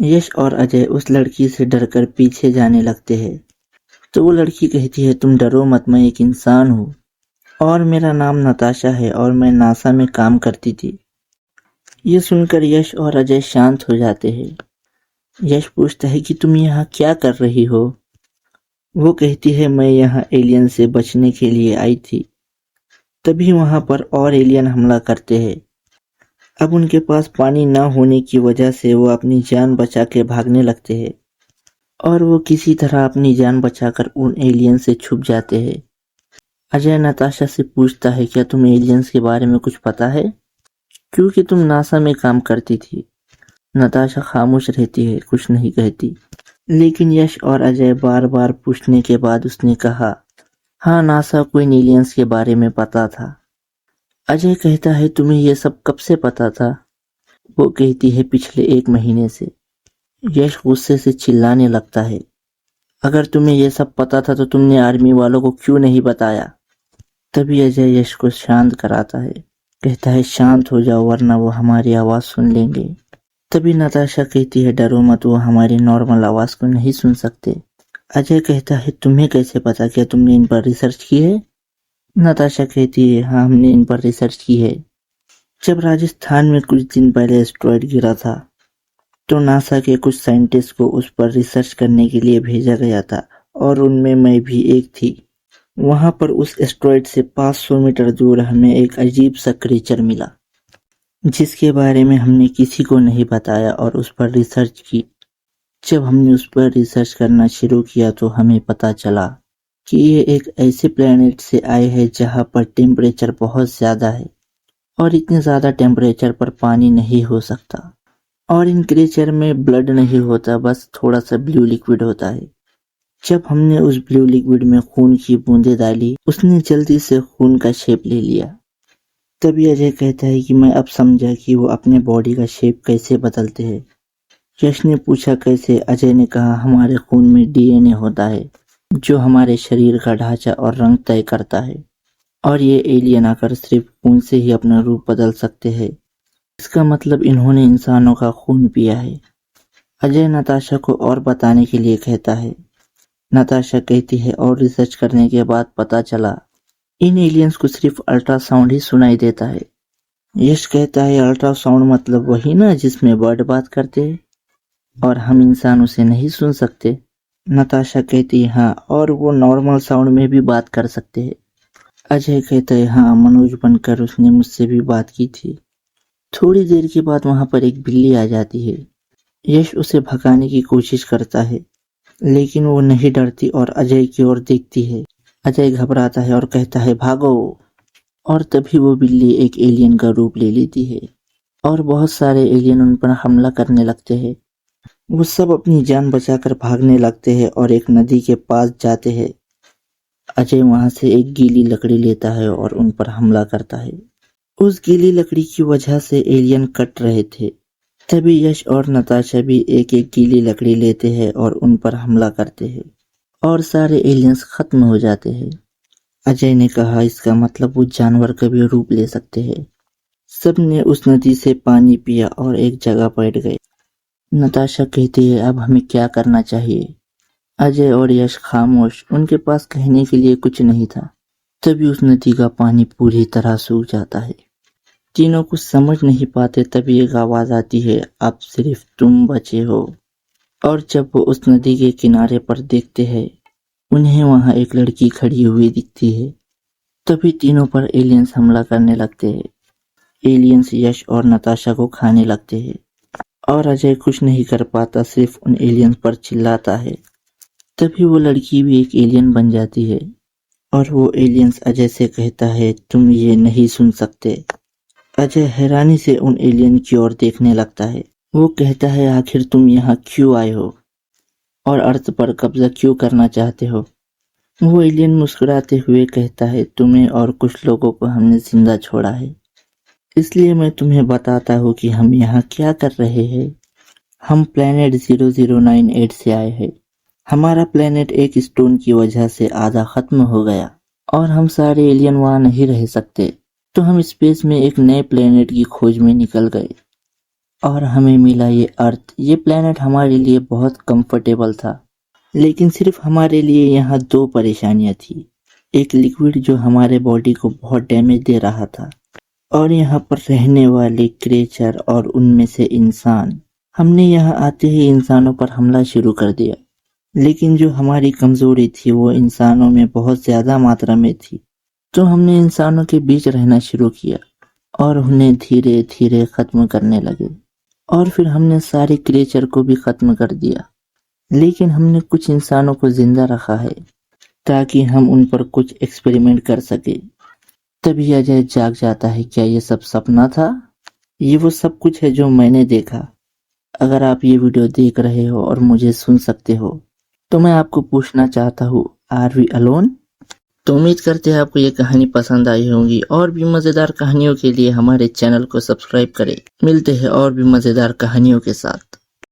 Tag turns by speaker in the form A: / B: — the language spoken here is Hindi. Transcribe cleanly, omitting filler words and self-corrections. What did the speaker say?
A: यश और अजय उस लड़की से डरकर पीछे जाने लगते हैं। तो वो लड़की कहती है, तुम डरो मत, मैं एक इंसान हूँ और मेरा नाम नताशा है और मैं नासा में काम करती थी। ये सुनकर यश और अजय शांत हो जाते हैं। यश पूछता है कि तुम यहाँ क्या कर रही हो? वो कहती है, मैं यहाँ एलियन से बचने के लिए आई थी। तभी वहां पर और एलियन हमला करते हैं। अब उनके पास पानी न होने की वजह से वो अपनी जान बचा के भागने लगते हैं और वो किसी तरह अपनी जान बचाकर उन एलियन से छुप जाते हैं। अजय नताशा से पूछता है, क्या तुम एलियंस के बारे में कुछ पता है, क्योंकि तुम नासा में काम करती थी? नताशा खामोश रहती है, कुछ नहीं कहती। लेकिन यश और अजय बार बार पूछने के बाद उसने कहा, हाँ, नासा को इन एलियंस के बारे में पता था। अजय कहता है, तुम्हें ये सब कब से पता था? वो कहती है, पिछले 1 महीने से। यश गुस्से से चिल्लाने लगता है, अगर तुम्हें ये सब पता था तो तुमने आर्मी वालों को क्यों नहीं बताया? तभी अजय यश को शांत कराता है, कहता है, शांत हो जाओ वरना वो हमारी आवाज सुन लेंगे। तभी नताशा कहती है, डरो मत, वो हमारी नॉर्मल आवाज को नहीं सुन सकते। अजय कहता है, तुम्हें कैसे पता, क्या तुमने इन पर रिसर्च की है? नताशा कहती है, हाँ, हमने इन पर रिसर्च की है। जब राजस्थान में कुछ दिन पहले एस्टेरॉयड गिरा था तो नासा के कुछ साइंटिस्ट को उस पर रिसर्च करने के लिए भेजा गया था और उनमें मैं भी एक थी। वहां पर उस एस्टेरॉयड से 500 मीटर दूर हमें एक अजीब सा क्रीचर मिला जिसके बारे में हमने किसी को नहीं बताया और उस पर रिसर्च की। जब हमने उस पर रिसर्च करना शुरू किया तो हमें पता चला कि ये एक ऐसे प्लेनेट से आए हैं जहां पर टेम्परेचर बहुत ज्यादा है और इतने ज्यादा टेम्परेचर पर पानी नहीं हो सकता और इन क्रीचर में ब्लड नहीं होता, बस थोड़ा सा ब्लू लिक्विड होता है। जब हमने उस ब्लू लिक्विड में खून की बूंदें डाली, उसने जल्दी से खून का शेप ले लिया। तभी अजय कहता है कि मैं अब समझा कि वो अपने बॉडी का शेप कैसे बदलते हैं। यश ने पूछा, कैसे? अजय ने कहा, हमारे खून में डीएनए होता है जो हमारे शरीर का ढांचा और रंग तय करता है और ये एलियन आकर सिर्फ खून से ही अपना रूप बदल सकते हैं। इसका मतलब इन्होंने इंसानों का खून पिया है। अजय नताशा को और बताने के लिए कहता है। नताशा कहती है, और रिसर्च करने के बाद पता चला इन एलियंस को सिर्फ अल्ट्रासाउंड ही सुनाई देता है। यश कहता है, अल्ट्रासाउंड मतलब वही ना जिसमें बर्ड बात करते हैं और हम इंसान उसे नहीं सुन सकते? नताशा कहती है, हाँ, और वो नॉर्मल साउंड में भी बात कर सकते हैं। अजय कहता है, हाँ, मनोज बनकर उसने मुझसे भी बात की थी। थोड़ी देर के बाद वहां पर एक बिल्ली आ जाती है। यश उसे भगाने की कोशिश करता है लेकिन वो नहीं डरती और अजय की ओर देखती है। अजय घबराता है और कहता है, भागो। और तभी वो बिल्ली एक एलियन का रूप ले लेती है और बहुत सारे एलियन उन पर हमला करने लगते हैं। वो सब अपनी जान बचाकर भागने लगते हैं और एक नदी के पास जाते हैं। अजय वहां से एक गीली लकड़ी लेता है और उन पर हमला करता है। उस गीली लकड़ी की वजह से एलियन कट रहे थे। तभी यश और नताशा भी एक एक गीली लकड़ी लेते हैं और उन पर हमला करते हैं और सारे एलियंस खत्म हो जाते हैं। अजय ने कहा, इसका मतलब वो जानवर का भी रूप ले सकते हैं। सब ने उस नदी से पानी पिया और एक जगह बैठ गए। नताशा कहती है, अब हमें क्या करना चाहिए? अजय और यश खामोश, उनके पास कहने के लिए कुछ नहीं था। तभी उस नदी का पानी पूरी तरह सूख जाता है। तीनों कुछ समझ नहीं पाते। तभी एक आवाज आती है, अब सिर्फ तुम बचे हो। और जब वो उस नदी के किनारे पर देखते हैं, उन्हें वहां एक लड़की खड़ी हुई दिखती है। तभी तीनों पर एलियंस हमला करने लगते हैं। एलियंस यश और नताशा को खाने लगते हैं और अजय कुछ नहीं कर पाता, सिर्फ उन एलियंस पर चिल्लाता है। तभी वो लड़की भी एक एलियन बन जाती है और वो एलियंस अजय से कहता है, तुम ये नहीं सुन सकते। अजय हैरानी से उन एलियन की ओर देखने लगता है। वो कहता है, आखिर तुम यहाँ क्यों आए हो और अर्थ पर कब्जा क्यों करना चाहते हो? वो एलियन मुस्कुराते हुए कहता है, तुम्हें और कुछ लोगों को हमने जिंदा छोड़ा है, इसलिए मैं तुम्हें बताता हूँ कि हम यहाँ क्या कर रहे हैं। हम प्लेनेट 0098 से आए हैं। हमारा प्लेनेट एक स्टोन की वजह से आधा खत्म हो गया और हम सारे एलियन वहां नहीं रह सकते, तो हम स्पेस में एक नए प्लेनेट की खोज में निकल गए। और हमें मिला ये अर्थ। ये प्लेनेट हमारे लिए बहुत कंफर्टेबल था, लेकिन सिर्फ हमारे लिए यहाँ दो परेशानियां थी। एक लिक्विड जो हमारे बॉडी को बहुत डैमेज दे रहा था, और यहाँ पर रहने वाले क्रिएचर और उनमें से इंसान। हमने यहाँ आते ही इंसानों पर हमला शुरू कर दिया, लेकिन जो हमारी कमजोरी थी वो इंसानों में बहुत ज्यादा मात्रा में थी। तो हमने इंसानों के बीच रहना शुरू किया और उन्हें धीरे धीरे खत्म करने लगे, और फिर हमने सारे क्रिएचर को भी खत्म कर दिया। लेकिन हमने कुछ इंसानों को जिंदा रखा है ताकि हम उन पर कुछ एक्सपेरिमेंट कर सके। तभी अजय जाग जाता है। क्या ये सब सपना था? ये वो सब कुछ है जो मैंने देखा। अगर आप ये वीडियो देख रहे हो और मुझे सुन सकते हो तो मैं आपको पूछना चाहता हूँ, आर वी अलोन? तो उम्मीद करते हैं आपको ये कहानी पसंद आई होगी, और भी मजेदार कहानियों के लिए हमारे चैनल को सब्सक्राइब करें। मिलते हैं और भी मजेदार कहानियों के साथ।